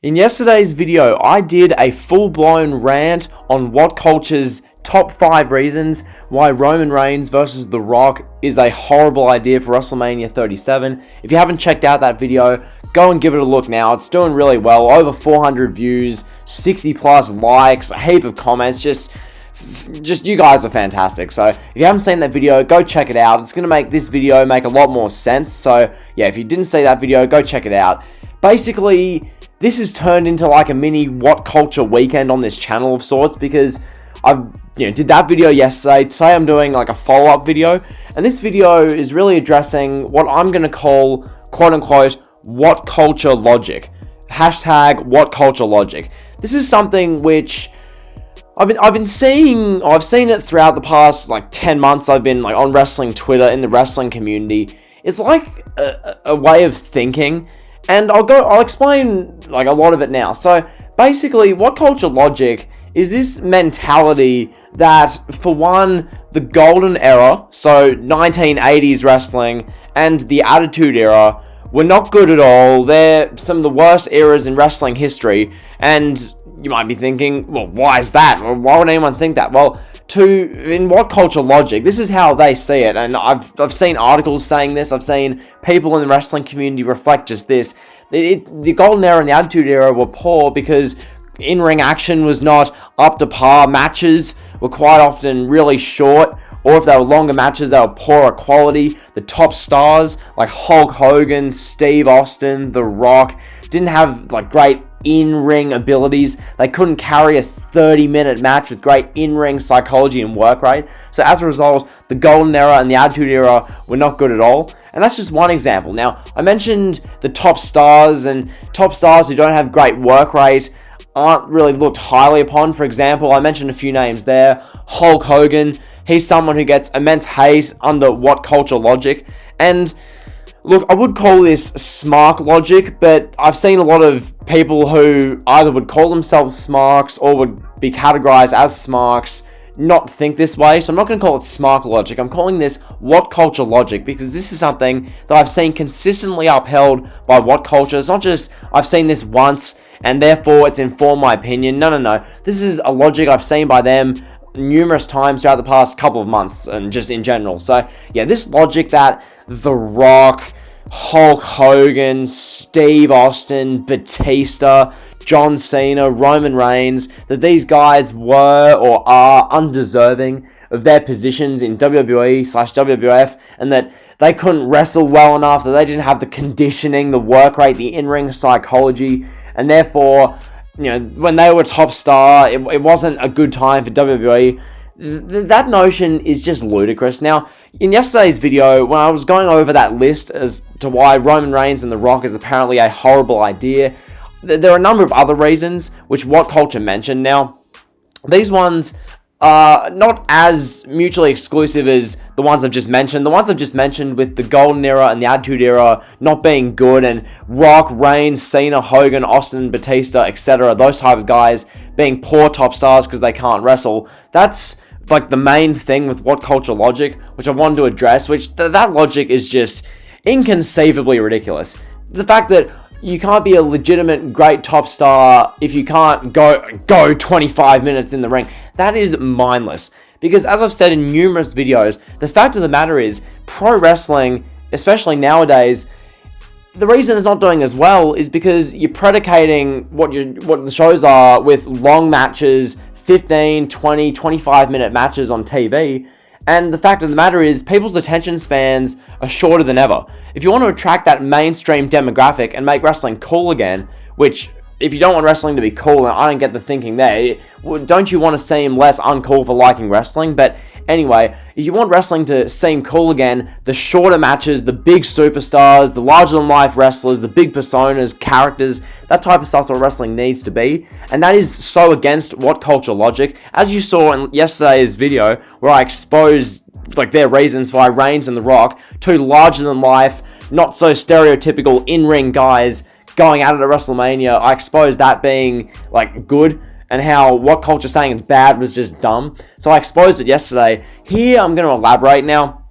In yesterday's video, I did a full-blown rant on WhatCulture's top 5 reasons why Roman Reigns versus The Rock is a horrible idea for WrestleMania 37. If you haven't checked out that video, go and give it a look now. It's doing really well. Over 400 views, 60 plus likes, a heap of comments. Just you guys are fantastic. So if you haven't seen that video, go check it out. It's going to make this video make a lot more sense. So yeah, if you didn't see that video, go check it out. Basically, this has turned into like a mini WhatCulture weekend on this channel of sorts, because I did that video yesterday. Today I'm doing like a follow-up video, and this video is really addressing what I'm going to call quote-unquote WhatCulture logic. Hashtag WhatCulture logic. This is something which I've been seeing. I've seen it throughout the past like 10 months. I've been like on wrestling Twitter, in the wrestling community. It's like a way of thinking. And I'll explain like a lot of it now. So basically, WhatCulture logic is this mentality that, for one, the golden era, so 1980s wrestling and the Attitude Era, were not good at all. They're some of the worst eras in wrestling history. And you might be thinking, well, why is that? Or why would anyone think that? Well, in WhatCulture logic, this is how they see it, and I've seen articles saying this. I've seen people in the wrestling community reflect just this. The golden era and the Attitude Era were poor because in-ring action was not up to par. Matches were quite often really short, or if they were longer matches, they were poorer quality. The top stars like Hulk Hogan, Steve Austin, The Rock didn't have like great in-ring abilities. They couldn't carry a 30-minute match with great in-ring psychology and work rate. So as a result, the golden era and the Attitude Era were not good at all. And that's just one example. Now, I mentioned the top stars, and top stars who don't have great work rate aren't really looked highly upon. For example, I mentioned a few names there. Hulk Hogan, he's someone who gets immense hate under WhatCulture logic. And look, I would call this smart logic, but I've seen a lot of people who either would call themselves smarks or would be categorized as smarks not think this way. So I'm not going to call it smart logic. I'm calling this WhatCulture logic, because this is something that I've seen consistently upheld by WhatCulture. It's not just I've seen this once and therefore it's informed my opinion. No. This is a logic I've seen by them numerous times throughout the past couple of months and just in general. So yeah, this logic that The Rock, Hulk Hogan, Steve Austin, Batista, John Cena, Roman Reigns, that these guys were or are undeserving of their positions in WWE/WWF, and that they couldn't wrestle well enough, that they didn't have the conditioning, the work rate, the in-ring psychology, and therefore, when they were top star, it wasn't a good time for WWE. That notion is just ludicrous. Now, in yesterday's video, when I was going over that list as to why Roman Reigns and The Rock is apparently a horrible idea, there are a number of other reasons which WhatCulture mentioned. Now, these ones are not as mutually exclusive as the ones I've just mentioned. The ones I've just mentioned, with the Golden Era and the Attitude Era not being good, and Rock, Reigns, Cena, Hogan, Austin, Batista, etc., those type of guys being poor top stars because they can't wrestle, that's like the main thing with WhatCulture logic, which I wanted to address, which that logic is just inconceivably ridiculous. The fact that you can't be a legitimate great top star if you can't go 25 minutes in the ring, that is mindless. Because as I've said in numerous videos, the fact of the matter is, pro wrestling, especially nowadays, the reason it's not doing as well is because you're predicating what the shows are with long matches, 15, 20, 25 minute matches on TV. And the fact of the matter is, people's attention spans are shorter than ever. If you want to attract that mainstream demographic and make wrestling cool again, which, if you don't want wrestling to be cool, and I don't get the thinking there, don't you want to seem less uncool for liking wrestling? But anyway, if you want wrestling to seem cool again, the shorter matches, the big superstars, the larger-than-life wrestlers, the big personas, characters, that type of stuff's what wrestling needs to be. And that is so against WhatCulture logic. As you saw in yesterday's video, where I exposed like their reasons why Reigns and The Rock, two larger-than-life, not so stereotypical in-ring guys, going at it at WrestleMania, I exposed that being like good, and how WhatCulture saying it's bad was just dumb. So I exposed it yesterday. Here I'm going to elaborate now.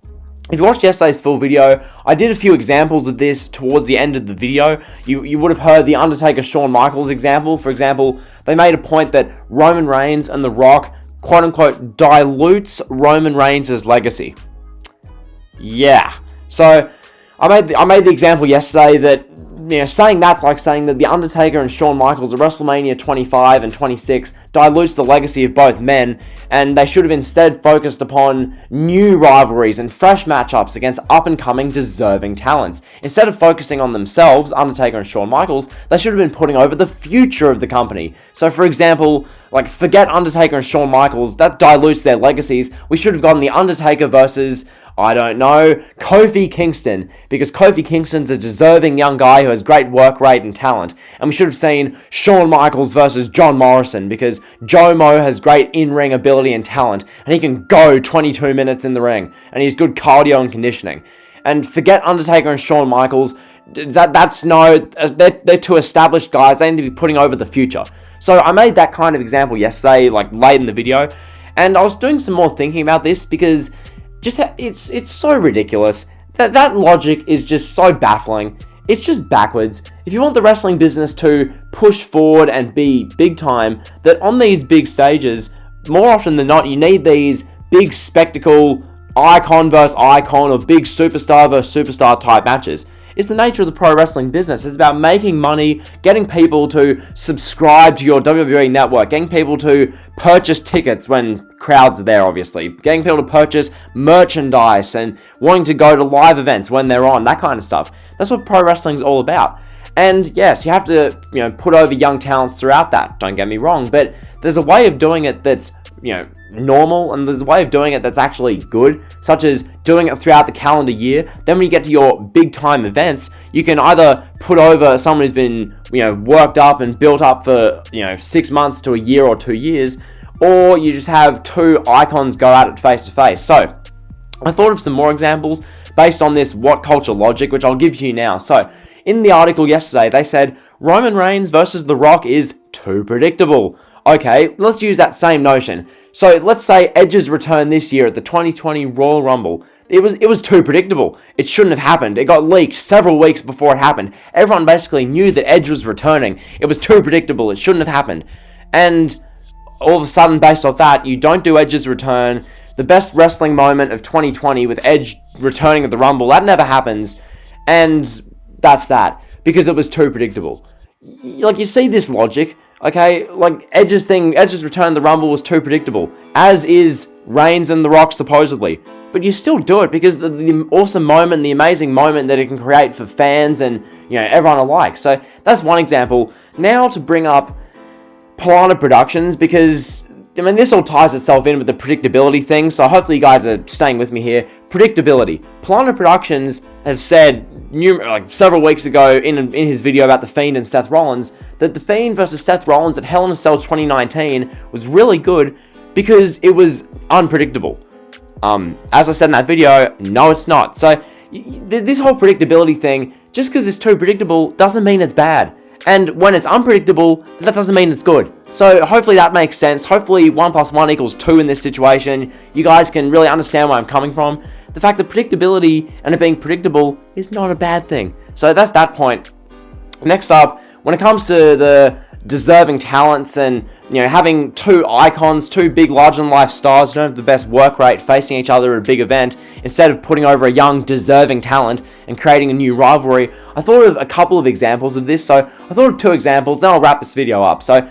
If you watched yesterday's full video, I did a few examples of this towards the end of the video. You would have heard the Undertaker Shawn Michaels example. For example, they made a point that Roman Reigns and The Rock, quote-unquote, dilutes Roman Reigns' legacy. Yeah. So, I made the example yesterday that, saying that's like saying that The Undertaker and Shawn Michaels at WrestleMania 25 and 26 dilutes the legacy of both men, and they should have instead focused upon new rivalries and fresh matchups against up-and-coming deserving talents. Instead of focusing on themselves, Undertaker and Shawn Michaels, they should have been putting over the future of the company. So, for example, forget Undertaker and Shawn Michaels, that dilutes their legacies. We should have gotten The Undertaker versus, I don't know, Kofi Kingston, because Kofi Kingston's a deserving young guy who has great work rate and talent. And we should have seen Shawn Michaels versus John Morrison, because Joe Mo has great in-ring ability and talent, and he can go 22 minutes in the ring, and he's good cardio and conditioning. And forget Undertaker and Shawn Michaels, they're two established guys, they need to be putting over the future. So I made that kind of example yesterday, late in the video, and I was doing some more thinking about this, because it's so ridiculous. That logic is just so baffling. It's just backwards. If you want the wrestling business to push forward and be big time, that on these big stages, more often than not, you need these big spectacle, icon versus icon, or big superstar versus superstar type matches. It's the nature of the pro wrestling business. It's about making money, getting people to subscribe to your WWE network, getting people to purchase tickets when crowds are there, obviously, getting people to purchase merchandise and wanting to go to live events when they're on, that kind of stuff. That's what pro wrestling's all about. And yes, you have to, put over young talents throughout that, don't get me wrong, but there's a way of doing it that's, normal, and there's a way of doing it that's actually good, such as doing it throughout the calendar year. Then when you get to your big time events, you can either put over someone who's been, worked up and built up for, 6 months to a year or 2 years, or you just have two icons go at it face to face. So, I thought of some more examples based on this WhatCulture logic, which I'll give you now. So, in the article yesterday, they said, Roman Reigns versus The Rock is too predictable. Okay, let's use that same notion. So let's say Edge's return this year at the 2020 Royal Rumble. It was too predictable. It shouldn't have happened. It got leaked several weeks before it happened. Everyone basically knew that Edge was returning. It was too predictable. It shouldn't have happened. And all of a sudden, based off that, you don't do Edge's return. The best wrestling moment of 2020 with Edge returning at the Rumble, that never happens. And that's that. Because it was too predictable. You see this logic. Okay, Edge's return to the Rumble was too predictable, as is Reigns and The Rock supposedly. But you still do it because the awesome moment, the amazing moment that it can create for fans and, everyone alike. So that's one example. Now to bring up Plana Productions, because, this all ties itself in with the predictability thing, so hopefully you guys are staying with me here. Predictability. Plana Productions has said several weeks ago in his video about The Fiend and Seth Rollins, that The Fiend versus Seth Rollins at Hell in a Cell 2019 was really good because it was unpredictable. As I said in that video, no it's not. So this whole predictability thing, just because it's too predictable doesn't mean it's bad. And when it's unpredictable, that doesn't mean it's good. So hopefully that makes sense. Hopefully 1 + 1 = 2 in this situation. You guys can really understand where I'm coming from. The fact that predictability and it being predictable is not a bad thing. So that's that point. Next up, when it comes to the deserving talents and having two icons, two big larger-than-life stars who don't have the best work rate facing each other at a big event, instead of putting over a young, deserving talent and creating a new rivalry, I thought of a couple of examples of this. So I thought of 2 examples, then I'll wrap this video up. So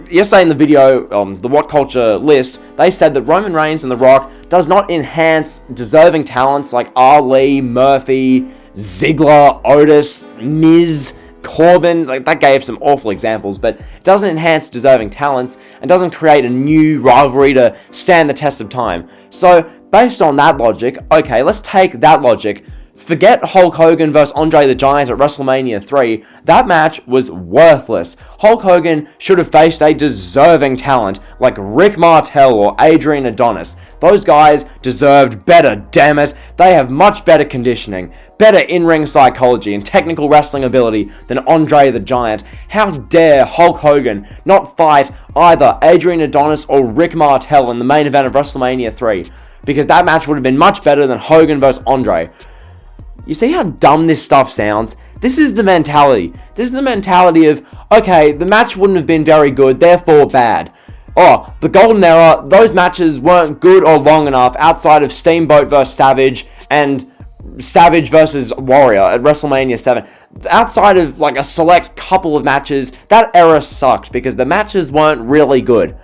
yesterday in the video, the WhatCulture list, they said that Roman Reigns and The Rock does not enhance deserving talents like Ali, Murphy, Ziggler, Otis, Miz, Corbin. That gave some awful examples, but it doesn't enhance deserving talents and doesn't create a new rivalry to stand the test of time. So based on that logic, okay, let's take that logic. Forget Hulk Hogan versus Andre the Giant at WrestleMania 3. That match was worthless. Hulk Hogan should have faced a deserving talent like Rick Martel or Adrian Adonis. Those guys deserved better, damn it. They have much better conditioning, better in-ring psychology and technical wrestling ability than Andre the Giant. How dare Hulk Hogan not fight either Adrian Adonis or Rick Martel in the main event of WrestleMania 3? because that match would have been much better than Hogan versus Andre. You see how dumb this stuff sounds? This is the mentality. This is the mentality of, okay, the match wouldn't have been very good, therefore bad. Oh, the Golden Era, those matches weren't good or long enough outside of Steamboat versus Savage and Savage versus Warrior at WrestleMania 7. Outside of like a select couple of matches, that era sucked because the matches weren't really good.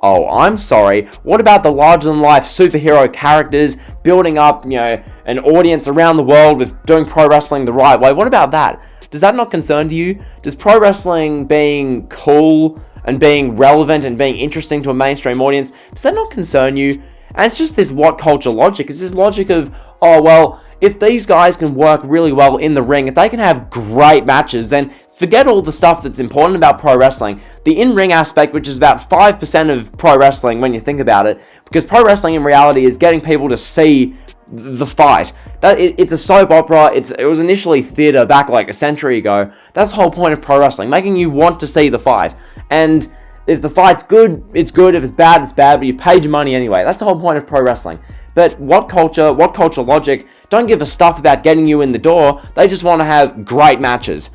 Oh, I'm sorry. What about the larger-than-life superhero characters building up, an audience around the world with doing pro wrestling the right way? What about that? Does that not concern you? Does pro wrestling being cool and being relevant and being interesting to a mainstream audience, does that not concern you? And it's just this what culture logic. It's this logic of, oh, well, if these guys can work really well in the ring, if they can have great matches, then forget all the stuff that's important about pro wrestling. The in-ring aspect, which is about 5% of pro wrestling when you think about it, because pro wrestling in reality is getting people to see the fight. It's a soap opera. It was initially theater back like a century ago. That's the whole point of pro wrestling, making you want to see the fight. And if the fight's good, it's good. If it's bad, it's bad. But you paid your money anyway. That's the whole point of pro wrestling. But what culture logic don't give a stuff about getting you in the door. They just want to have great matches.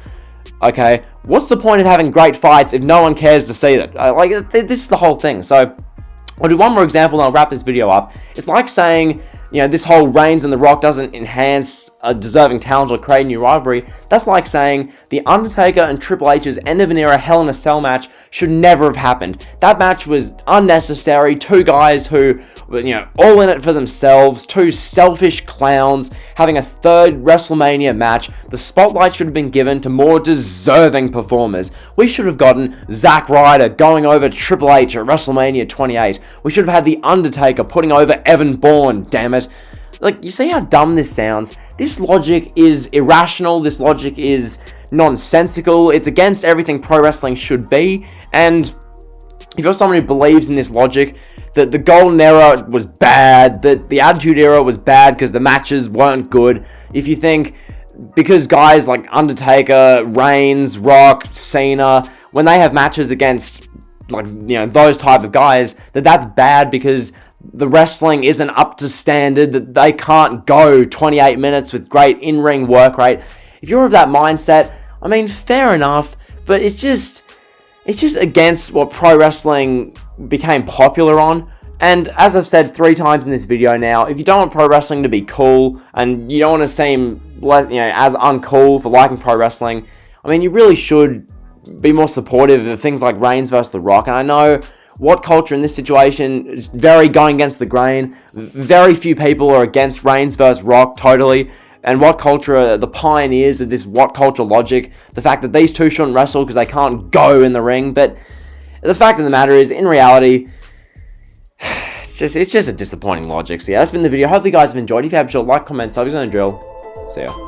Okay, what's the point of having great fights if no one cares to see it? This is the whole thing. So I'll do one more example and I'll wrap this video up. It's like saying, this whole Reigns and The Rock doesn't enhance a deserving talent or create a new rivalry. That's like saying The Undertaker and Triple H's end of an era Hell in a Cell match should never have happened. That match was unnecessary. Two guys who were, all in it for themselves. Two selfish clowns having a third WrestleMania match. The spotlight should have been given to more deserving performers. We should have gotten Zack Ryder going over Triple H at WrestleMania 28. We should have had The Undertaker putting over Evan Bourne, damn it. You see how dumb this sounds? This logic is irrational. This logic is nonsensical. It's against everything pro wrestling should be. And if you're someone who believes in this logic, that the Golden Era was bad, that the Attitude Era was bad because the matches weren't good, if you think because guys like Undertaker, Reigns, Rock, Cena, when they have matches against those type of guys, that's bad because the wrestling isn't up to standard, that they can't go 28 minutes with great in-ring work rate. If you're of that mindset, fair enough, but it's just against what pro wrestling became popular on. And as I've said 3 times in this video now, if you don't want pro wrestling to be cool, and you don't want to seem as uncool for liking pro wrestling, you really should be more supportive of things like Reigns versus The Rock. And I know what culture in this situation is very going against the grain. Very few people are against Reigns versus Rock totally. And what culture are the pioneers of this what culture logic. The fact that these two shouldn't wrestle because they can't go in the ring. But the fact of the matter is, in reality, it's just a disappointing logic. So yeah, that's been the video. Hopefully you guys have enjoyed. If you have, sure, like, comment, subscribe, and drill. See ya.